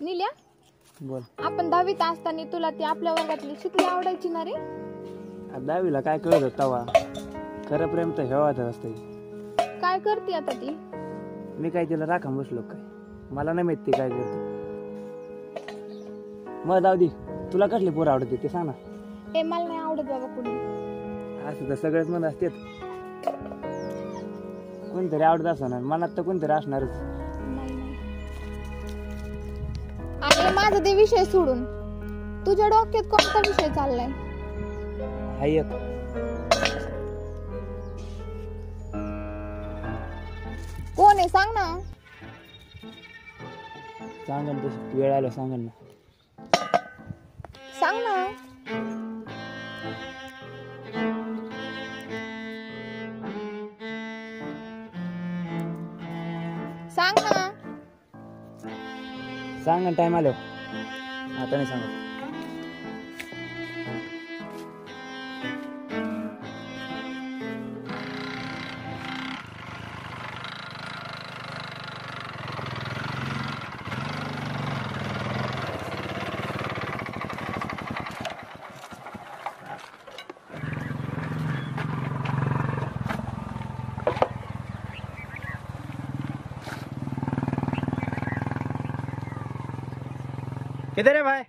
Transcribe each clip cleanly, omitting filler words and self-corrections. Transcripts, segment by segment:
नील्या बोल. आपण 10वीत असताना तुला ती आपल्या वर्गातली शिकली आवडायची ना रे? 10वीला काय कळत होत तवा? खरं प्रेम तर हेवाच असते. काय करते आता ती? मी काय तिला राखा बसलो काय? मला नाही माहित ती काय करते. मग जाऊ दे, तुला कसली पोरं आवडते ते सांग ना. हे मला नाही आवडत बाबा कुणी. असं तर सगळेच म्हणत असते. कोणतरी आवडत असणार, मनात तर कोणतरी असणारच. आणि माझा ते विषय सोडून तुझ्या डोक्यात कोणता विषय चाललाय? हाय एक. कोण आहे सांग ना. सांगन तशी वेळ आलो सांगन ना. सांग ना. सांग ना. सांगन टाइम आलो. आता नाही सांगत. किधर है भाई?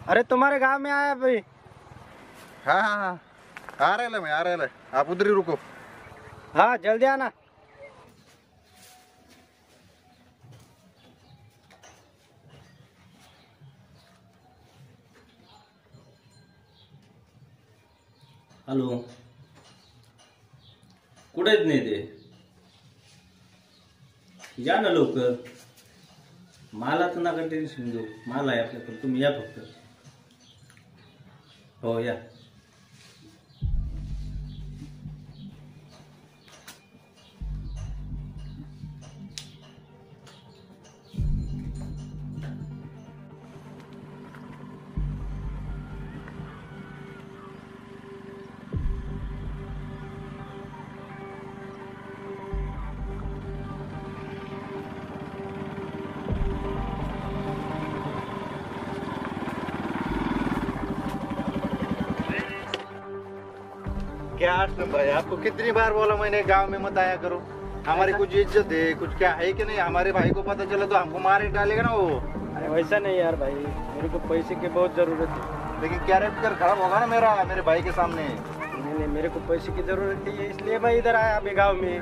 अरे तुम्हारे गांव में आया भाई। हाँ हाँ हाँ आ रहा है, मैं आ रहा है, आप उधर ही रुको। हाँ जल्दी आना। हॅलो, कुठे आहेत नेते? या ना लवकर. मला तर नका टेन्शन घेऊ, मला आहे आपल्याकडे, तुम्ही या फक्त. हो या. क्या आश्रम भाई, आपको कितनी बार बोला मैंने गांव में मत आया करो। हमारी कुछ इज्जत है, कुछ क्या है कि नहीं? हमारे भाई को पता चला तो हमको मार डालेगा ना वो। अरे वैसा नहीं यार भाई, मेरे को पैसे की बहुत जरूरत है। लेकिन कैरेक्टर खराब होगा ना मेरा, मेरे भाई के सामने। नहीं नहीं, मेरे को पैसे की जरूरत है, इसलिए मैं इधर आया अभी गाँव में।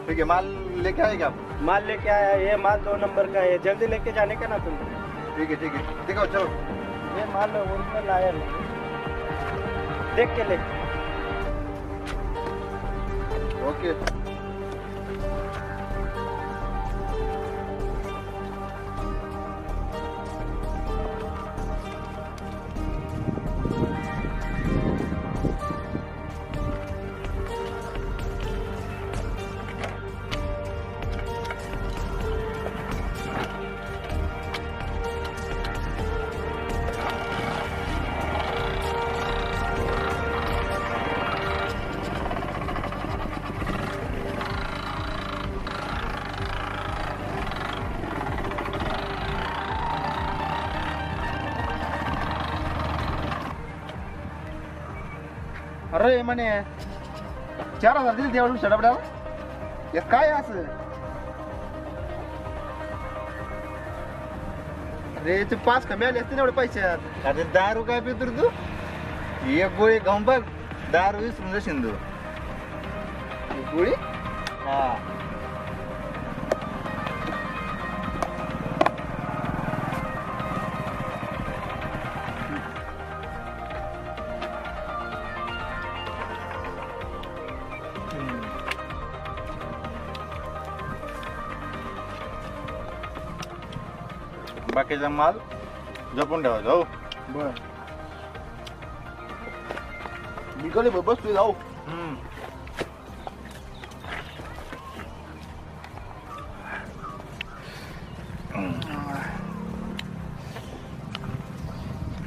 ठीक है, माल लेके आएगा आप? माल लेके आया, ये माल 2 नंबर का है, जल्दी लेके जाने का ना तुम। ठीक है दिखाओ, चलो। ये माल ओरिजिनल आया नहीं, देख के ले। ओके। अरे म्हणे 4,000 दिले तेवढं शडबडाला. हे काय असं? अरे तू 5 कमी आले असते ना एवढे पैशात. अरे दारू काय पितो तू? एक गोळी घेऊन बघ, दारू विसरून जाशील तू. गोळी? हा. बाकीचा माल जपून ठेवायचा. हो बर. निघाले बस तू जाऊ.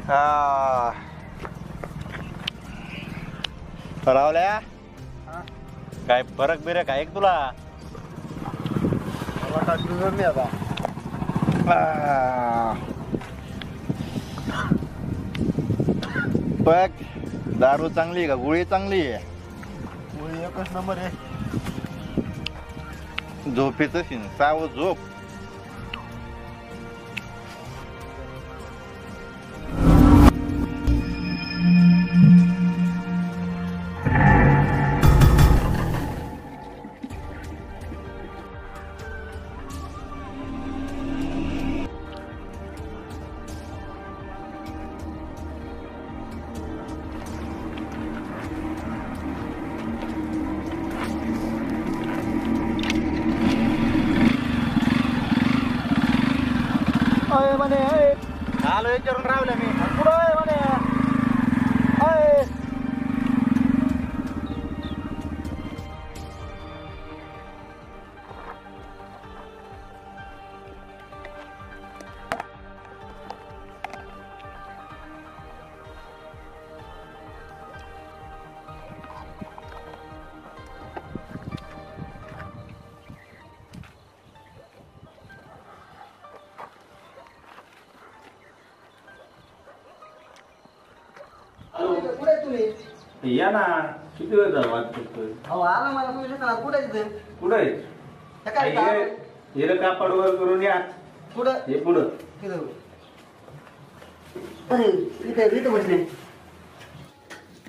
हा रावल्या, काय फरक बिरक आहे तुला? मला काय तुझं नाही आता. बघ दारू चांगली आहे का गोळी चांगली आहे? गोळी एकच नंबर आहे. झोपेचं सीन साव झोप. आलो विचारून राहिलं मी. कुठं आहे म्हणे? या ना, किती वेळ झाला वाट करतोय? कुठं आहे? हिरं कापड वर करून या. हे पुढं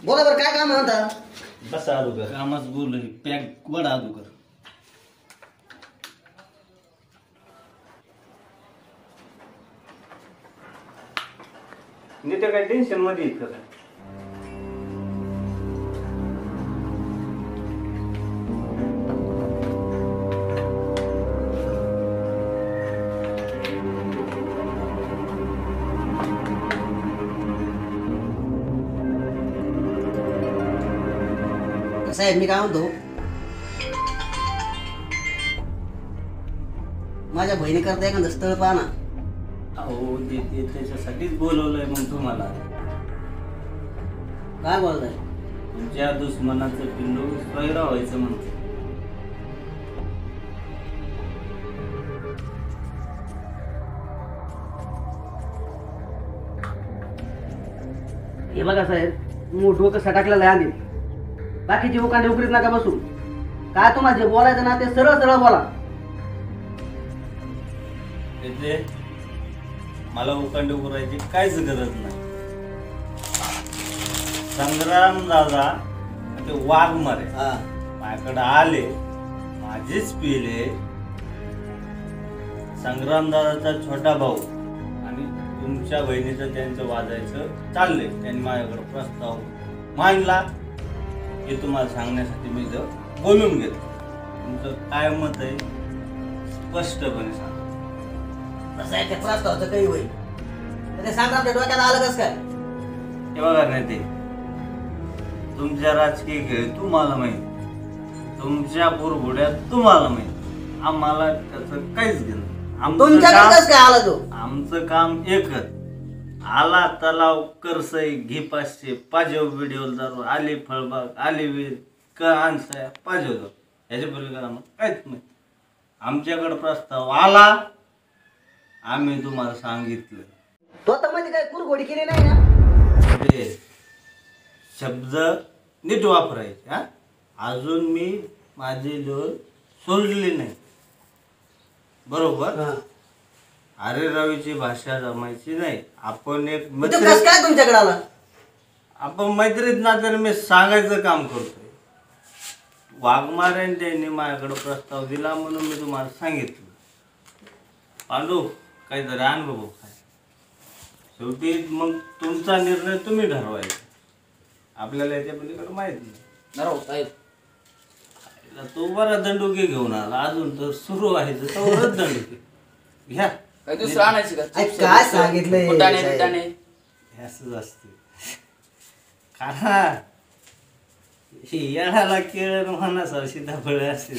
बोला बरं काय काम म्हणता? बसा अगोदर. कामाच बोल पॅक वडा अगोदर. म्हणजे ते काय टेन्शन मध्ये आहेत का काय? साहेब मी काय म्हणतो, माझ्या बहिणी करता एखादं स्थळ पाहा ना. अहो ते त्याच्यासाठीच बोलवलंय मग तुम्हाला. काय बोलताय? तुमच्या दुश्मनाचं पिल्लू स्वैरा व्हायचं म्हणते. हे बघा साहेब, डोकं सटाकलेलं आहे आधी. बाकीची उकांडे उकरीत नका बसू. काय तुम्हाला जे बोलायचं ना ते सरळ सरळ बोला. तिथे मला उकांडे उकरायची काहीच गरज नाही. संग्राम दादा ते वाघ मारे माझ्याकडे आले, माझीच पिले. संग्राम दादाचा छोटा भाऊ आणि तुमच्या बहिणीचं त्यांचं वाजायचं चाललंय. त्यांनी माझ्याकडे प्रस्ताव मांडला हे तुम्हाला सांगण्यासाठी मी इथं बोलून घेतो. तुमचं काय मत आहे स्पष्टपणे सांगा. तसं आहे, ते प्रस्तावाचं काही होईल ते सांगा. आपल्या डोक्यात आलं कसं काय? हे बघा नाही ते तुमच्या राजकीय खेळ तुम्हाला माहित, तुमच्या बुरघोड्यात तुम्हाला माहित. आम्हाला त्याचं काहीच घेणं. तुमच्याकडे कसं काय आला तो? आमचं काम एकच. आला तलाव करसई घे 500 पाजव व्हिडिओ दारू आली फळबाग आली वीर आणसाय पाजव ह्याच्या पलीकडे आम्हाला काहीच नाही. आमच्याकडे प्रस्ताव आला, आम्ही तुम्हाला सांगितलं. तो तर मध्ये काही कुरघोडी केली नाही ना? ते शब्द नीट वापरायचे. हा अजून मी माझी लोल सोडली नाही, बरोबर? अरे रवीची भाषा जमायची नाही. आपण एक काय तुमच्याकडे आला? आपण मैत्रीत ना तर मी सांगायचं काम करतोय. वाघमारे त्यांनी माझ्याकडे प्रस्ताव दिला म्हणून मी तुम्हाला सांगितलं. पांडू काहीतरी अनुभव काय. शेवटी मग तुमचा निर्णय तुम्ही ठरवायचा. आपल्याला याच्या पलीकडे माहित नाही. तो बरा दंडुके घेऊन आला, अजून तर सुरू आहे तरच दंडुके घ्या. काय सांगितलंय? असंच असते. कारण येळाला केळ म्हणा सीताफळ असते.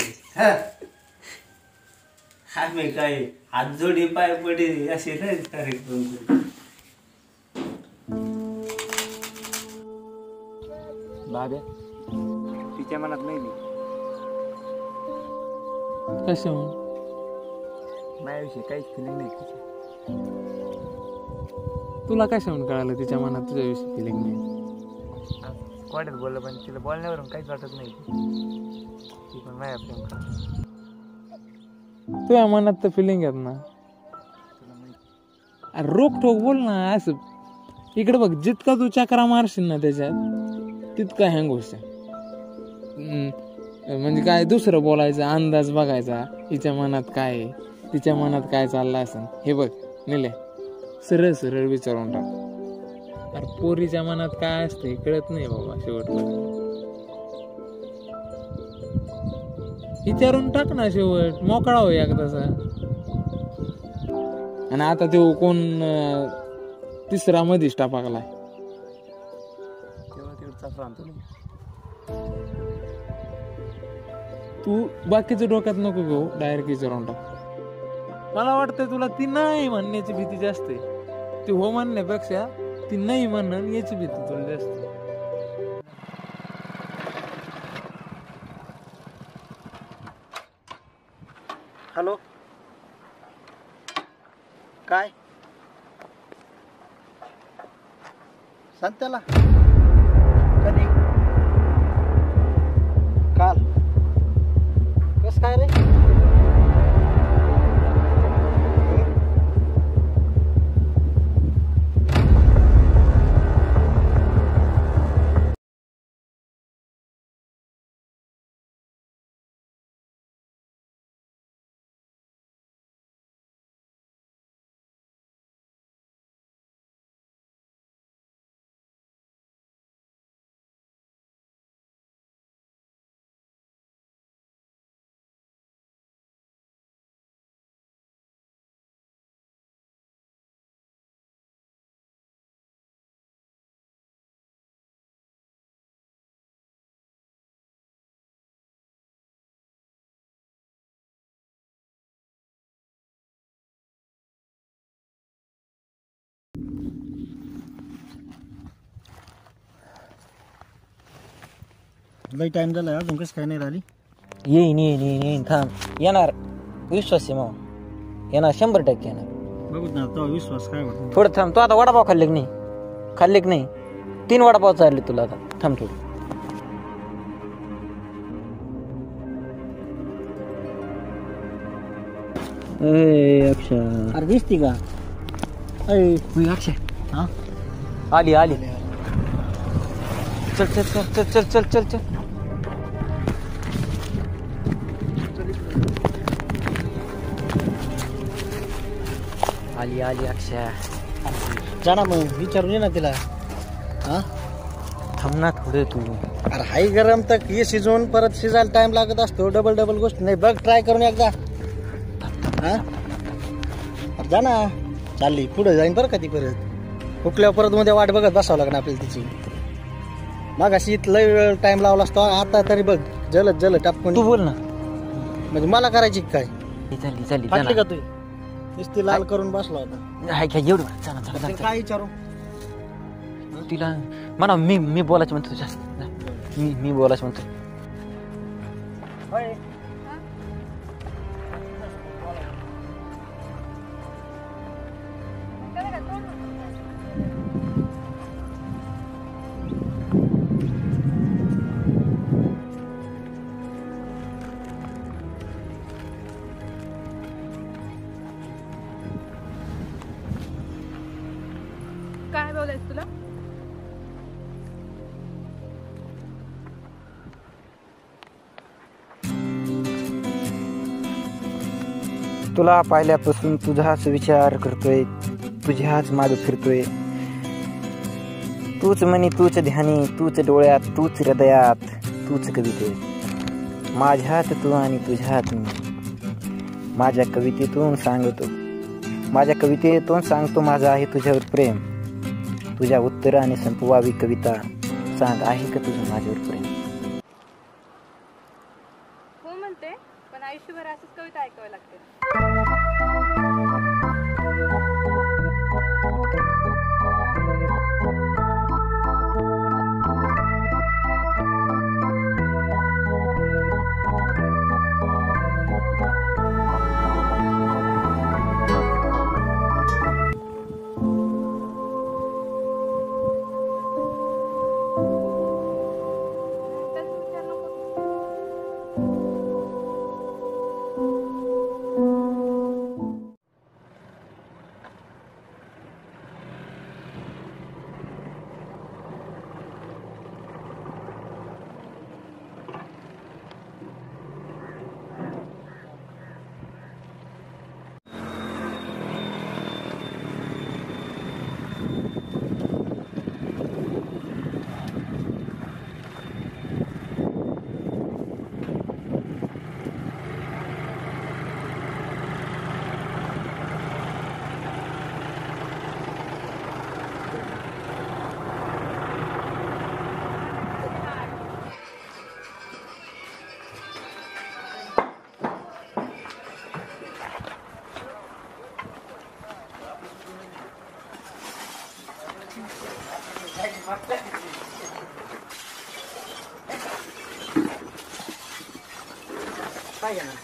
आम्ही काय हात जोडी पाय पडी असे नाही कार्यक्रम. बाब्या तिच्या मनात नाही मी. कशामुळे? माझ्याविषयी काहीच फिलिंग नाही तिची. तुला काय सांगून कळालं तिच्या मनात तुझ्याविषयी फिलिंग नाही? वाटत बोललं पण तिला बोलण्यावरून काहीच वाटत नाही. ती पण माझ्या प्रेम करते. तुझ्या मनात तर फिलिंग आहेत ना. अरे रोकठोक बोल ना. असं इकडे बघ, जितका तू चक्रा मारशील ना त्याच्यात तितका हँग होशील. म्हणजे काय दुसरं बोलायचं, अंदाज बघायचा हिच्या मनात काय आहे, तिच्या मनात काय चाललं असं. हे बघ निले, सरळ सरळ विचारून टाक. अरे पोरीच्या मनात काय असते कळत नाही बाबा शेवटपर्यंत. विचारून टाक ना शेवट, मोकळा हो एकदाचा. आणि आता तो कोण तिसरा मधीच टापाकलाय. तेव्हा तिकडचा प्रांत तू बाकीच्या डोक्यात नको घेऊ, डायरेक्ट विचारून टाक. मला वाटतं तुला ती नाही म्हणण्याची भीती जास्त आहे. ती हो म्हणण्यापेक्षा ती नाही म्हणणं याची भीती तुला जास्त आहे. हॅलो, काय सांग त्याला. कधी? काल? कस काय रे? लई टाइम झाला अजून कसं काय नाही राहिली. येईन थांब. येणार, विश्वास आहे मग. येणार 100% येणार. बघू ना तो विश्वास काय होतो. थोडं थांब. तू आता वडापाव खाल्ले की नाही? खाल्ले की नाही? 3 वडापाव चालले तुला आता. थांब थोडं. अक्षय अरे दिसती का? अक्षय हा आली. चल चल चल चल चल चल चल. आली अक्षय. जा ना मग विचारून ये ना तिला. हा थांब ना थोडे तू. अरे हाई गरम तर हे शिजवून परत शिजायला टाइम लागत असतो. डबल गोष्ट नाही. बघ ट्राय करून एकदा. हा जा ना. चालली पुढे जाईन बरं का ती. परत हुकल्यावर परत मध्ये वाट बघत बसावं लागणार आपल्याला तिची. मागाशी लय वेळ टाइम लावला असतो. आता तरी बघ जलद टापकून. तू बोल ना. म्हणजे मला करायची काय? चालली फाटली का तू? नुसती लाल करून बसला होता. हाय घ्या एवढं. चला काय विचारू तिला म्हणा. मी बोलायचं म्हणतो जास्त. मी बोलायचं म्हणतो. काय बोलायचं तुला? तुला पाहिल्यापासून तुझाच विचार करतोय, तुझ्याच मागे फिरतोय. तूच मनी, तूच ध्यानी, तूच डोळ्यात, तूच हृदयात, तूच कवितेत. माझ्यात तू आणि तुझ्यात मी. माझ्या कवितेतून सांगतो माझं आहे तुझ्यावर प्रेम. तुझ्या उत्तराने संपवावी कविता. सांग आहे का तुझं माझ्यावर प्रेम? हो म्हणते, पण आयुष्यभर असंच कविता ऐकावी लागते. काय घेणार?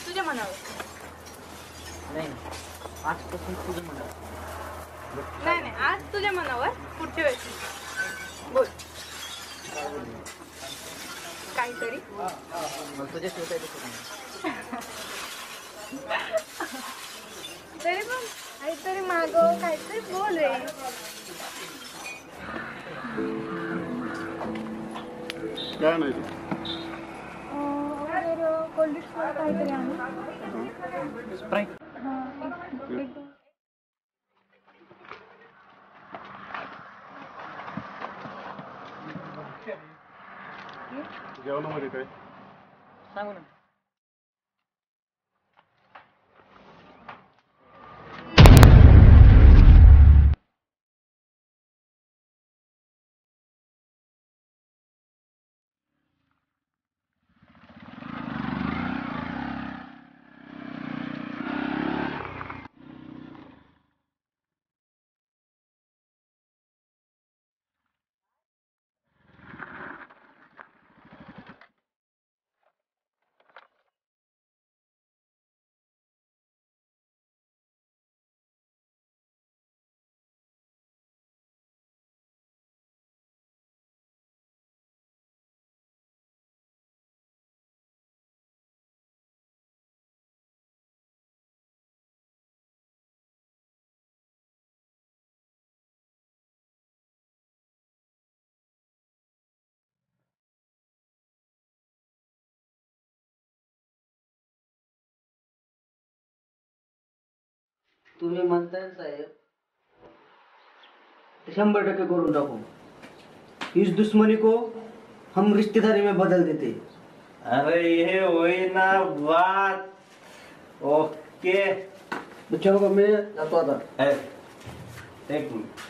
तुझ्या मनावर. नाही आजपासून तुझं म्हणा. नाही नाही, आज तुझ्या मनावर, पुढच्या वेळेस बोल काहीतरी. मग तुझ्याशिवाय काय दुसरं नाही. तरी पण काहीतरी मागव, काहीतरी बोल रे. काय नाही कोल्ड ड्रिंक्स मला काहीतरी आणू. स्प्राईट. जेवणामध्ये काय सांगू ना. तुम्ही म्हणताय साहेब, 100% करून टाकू. इस दुश्मनी को हम रिश्तेदारी में बदल देते. अरे ये वही ना बात. ओके चलो का मी जातो आता. एक मिनिट.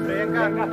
प्रियंका